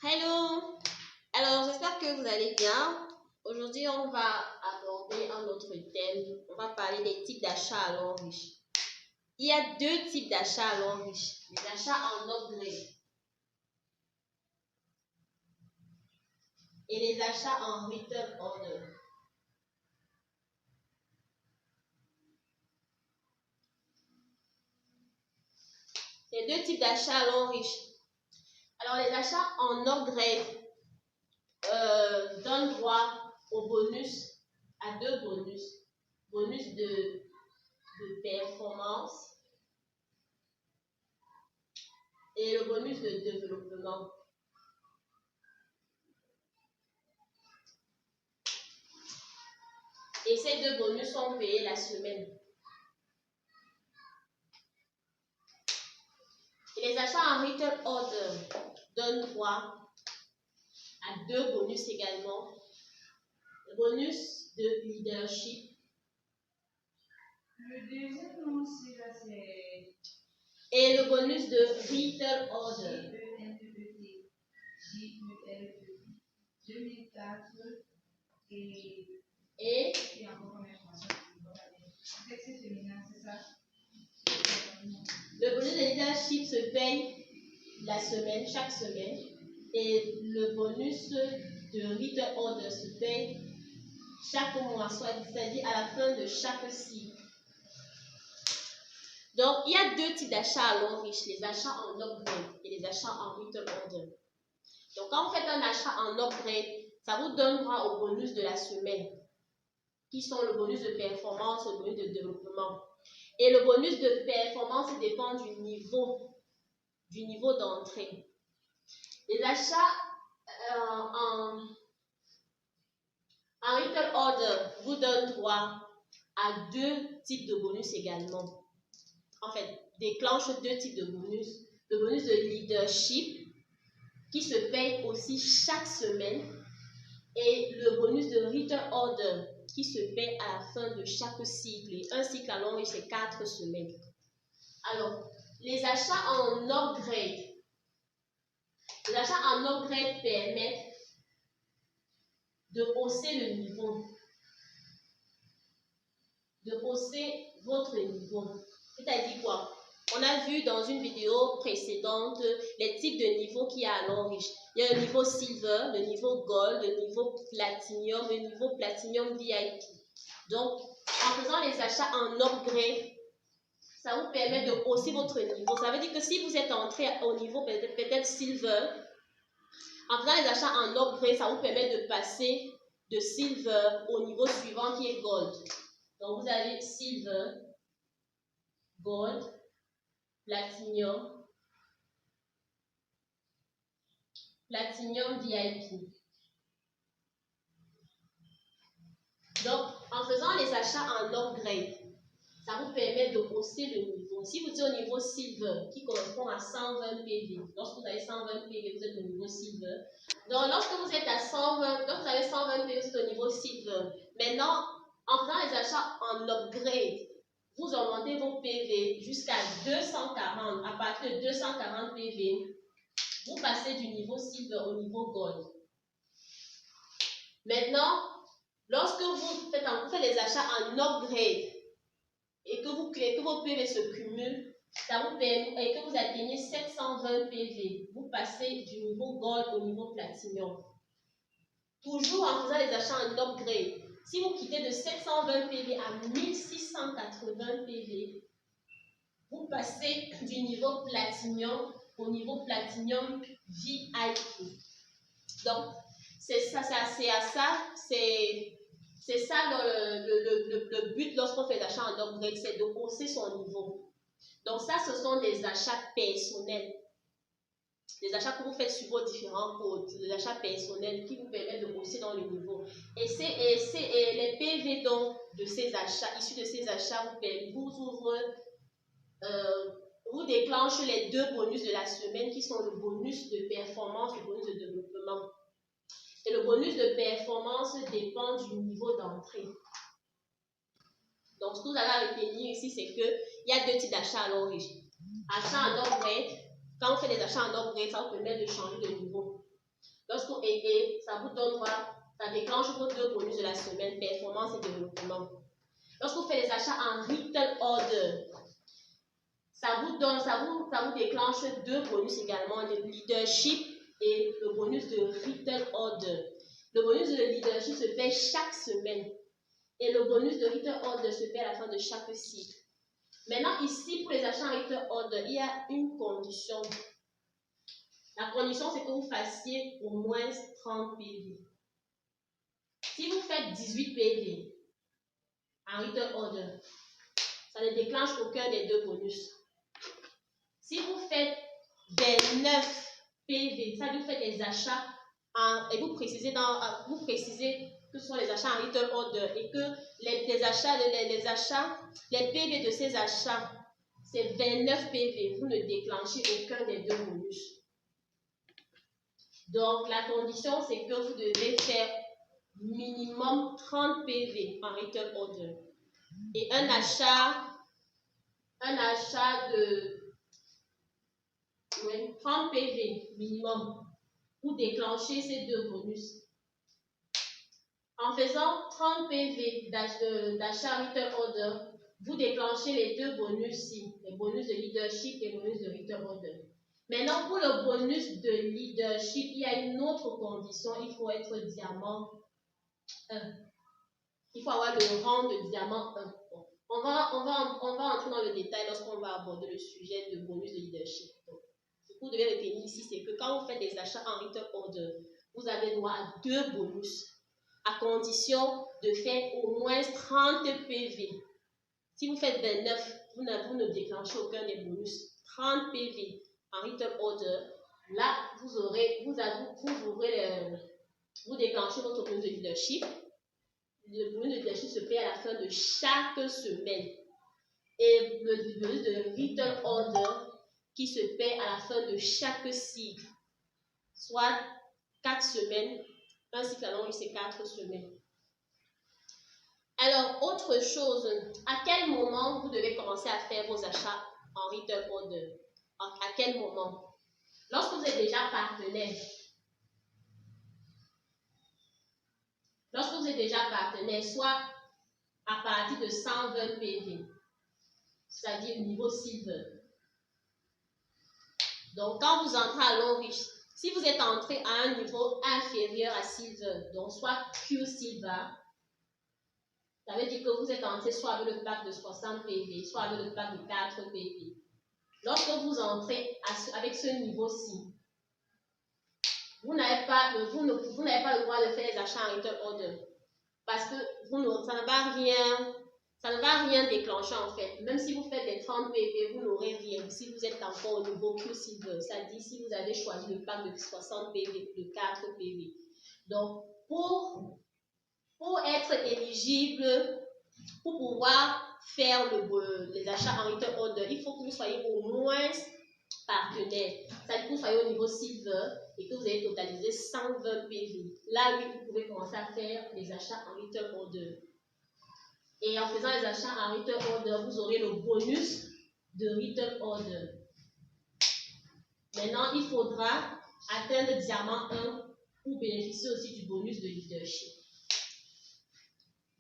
Hello! Alors, j'espère que vous allez bien. Aujourd'hui, on va aborder un autre thème. On va parler des types d'achats à long riche. Il y a deux types d'achats à long riche. Les achats en upgrade et les achats en return order. Les deux types d'achats à long riche. Alors, les achats en upgrade donnent droit au bonus, à deux bonus. Bonus de performance et le bonus de développement. Et ces deux bonus sont payés la semaine. Et les achats en retail order donnent droit à deux bonus également. Le bonus de leadership. Le deuxième nom, c'est là, c'est... Et le bonus de retail order. J-E-N-E-T. 2004 Et encore une information. Sexe féminin, c'est ça? Le bonus de leadership se paye la semaine, chaque semaine. Et le bonus de retail order se paye chaque mois, c'est-à-dire à la fin de chaque cycle. Donc, il y a deux types d'achats à long riche, les achats en upgrade et les achats en retail order. Donc, quand vous faites un achat en upgrade, ça vous donnera au bonus de la semaine, qui sont le bonus de performance, le bonus de développement. Et le bonus de performance dépend du niveau d'entrée. Les achats en retail order vous donnent droit à deux types de bonus également. En fait, déclenche deux types de bonus. Le bonus de leadership, qui se paye aussi chaque semaine, et le bonus de retail order, qui se paye à la fin de chaque cycle. Et un cycle à long riche, c'est 4 semaines. Alors, les achats en upgrade. Les achats en upgrade permettent de hausser le niveau. De hausser votre niveau. C'est-à-dire quoi? On a vu dans une vidéo précédente les types de niveaux qu'il y a à long riche. Il y a le niveau silver, le niveau gold, le niveau platinum VIP. Donc, en faisant les achats en upgrade, ça vous permet de hausser votre niveau. Ça veut dire que si vous êtes entré au niveau peut-être silver, en faisant les achats en upgrade, ça vous permet de passer de silver au niveau suivant qui est gold. Donc, vous avez silver, gold, platinum VIP. Donc, en faisant les achats en upgrade, ça vous permet de hausser le niveau. Si vous êtes au niveau silver, qui correspond à 120 PV, lorsque vous avez 120 PV, vous êtes au niveau silver. Donc, lorsque vous êtes à 120, donc vous avez 120 PV, vous êtes au niveau silver. Maintenant, en faisant les achats en upgrade, vous augmentez vos PV jusqu'à 240. À partir de 240 PV, vous passez du niveau silver au niveau gold. Maintenant, lorsque vous faites les achats en upgrade et que vos PV se cumulent, ça vous permet, et que vous atteignez 720 PV, vous passez du niveau gold au niveau platinum. Toujours en faisant les achats en upgrade. Si vous quittez de 720 PV à 1680 PV, vous passez du niveau platinum au niveau platinum VIP. Donc, c'est ça le but lorsqu'on fait l'achat en upgrade, c'est de hausser son niveau. Donc, ça, ce sont des achats personnels. Des achats que vous faites sur vos différents codes, des achats personnels qui vous permettent de hausser dans le niveau. Et les PV donc de ces achats, issus de ces achats, vous déclenchez les deux bonus de la semaine qui sont le bonus de performance et le bonus de développement. Et le bonus de performance dépend du niveau d'entrée. Donc, ce que vous allez à retenir ici, c'est qu'il y a deux types d'achats à long riche. Achat en upgrade, quand on fait des achats en upgrade, ça vous permet de changer de niveau. Et ça vous donne quoi? Ça déclenche vos 2 bonus de la semaine, performance et développement. Lorsque vous faites les achats en retail order, ça vous déclenche 2 bonus également, le leadership et le bonus de retail order. Le bonus de leadership se fait chaque semaine et le bonus de retail order se fait à la fin de chaque cycle. Maintenant, ici, pour les achats en retail order, il y a une condition. La condition, c'est que vous fassiez au moins 30 PV. Si vous faites 18 PV en retail order, ça ne déclenche aucun des 2 bonus. Si vous faites 29 PV, ça veut dire que vous faites des achats et vous précisez que ce sont les achats en retail order et que les PV de ces achats, c'est 29 PV. Vous ne déclenchez aucun des 2 bonus. Donc, la condition, c'est que vous devez faire minimum 30 PV en retail order. Et un achat de 30 PV minimum pour déclencher ces 2 bonus. En faisant 30 PV d'achat retail order, vous déclenchez les 2 bonus-ci, les bonus de leadership et les bonus de retail order. Maintenant, pour le bonus de leadership, il y a une autre condition, il faut être diamant 1. Il faut avoir le rang de diamant 1. On va entrer dans le détail lorsqu'on va aborder le sujet de bonus de leadership. Donc, ce que vous devez retenir ici, c'est que quand vous faites des achats en retail order, vous avez droit à 2 bonus, à condition de faire au moins 30 PV. Si vous faites 29, vous ne déclenchez aucun des bonus. 30 PV en retail order, là, vous déclenchez votre bonus de leadership. Le bonus de leadership se fait à la fin de chaque semaine. Et le bonus de retail order qui se paie à la fin de chaque cycle, soit 4 semaines. Un cycle à longue, c'est 4 semaines. Alors, autre chose, à quel moment vous devez commencer à faire vos achats en retail order? À quel moment? Lorsque vous êtes déjà partenaire. Lorsque vous êtes déjà partenaire, soit à partir de 120 PV, c'est-à-dire niveau silver. Donc, quand vous entrez à long riche, si vous êtes entré à un niveau inférieur à silver, donc soit Q silver, ça veut dire que vous êtes entré soit avec le pack de 60 PV, soit avec le pack de 4 PV. Lorsque vous entrez avec ce niveau-ci, vous n'avez pas le droit de faire les achats en retail order parce que ça ne va rien déclencher en fait. Même si vous faites des 30 PV, vous n'aurez rien si vous êtes encore au niveau Q Silver. C'est-à-dire si vous avez choisi le pack de 60 PV, de 4 PV. Donc, pour être éligible, pour pouvoir faire les achats en retail order, il faut que vous soyez au moins partenaire. C'est-à-dire que vous soyez au niveau silver et que vous avez totalisé 120 PV. Là, oui, vous pouvez commencer à faire les achats en retail order. Et en faisant les achats en retail order, vous aurez le bonus de retail order. Maintenant, il faudra atteindre diamant 1 pour bénéficier aussi du bonus de leadership.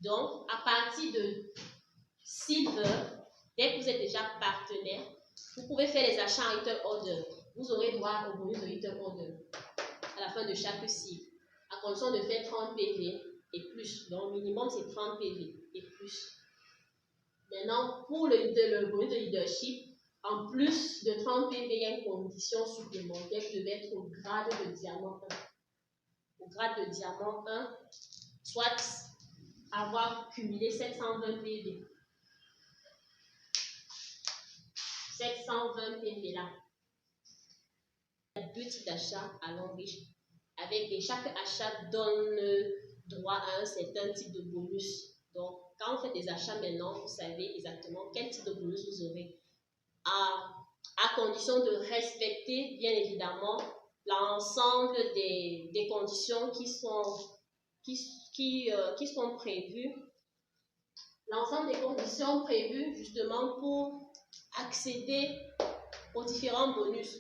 Donc, à partir de silver, dès que vous êtes déjà partenaire, vous pouvez faire les achats en retail order. Vous aurez droit au bonus de retail order à la fin de chaque cycle, à condition de faire 30 PV et plus. Donc, minimum, c'est 30 PV et plus. Maintenant, pour le bonus de leadership, en plus de 30 PV, il y a une condition supplémentaire qui devait être au grade de diamant 1. Au grade de diamant 1, soit avoir cumulé 720 PV. 720 PV là. Il y a 2 types d'achats à long riche. Et chaque achat donne droit à un certain type de bonus. Donc, quand vous faites des achats maintenant, vous savez exactement quel type de bonus vous aurez. À condition de respecter, bien évidemment, l'ensemble des conditions qui sont prévues. L'ensemble des conditions prévues justement pour accéder aux différents bonus.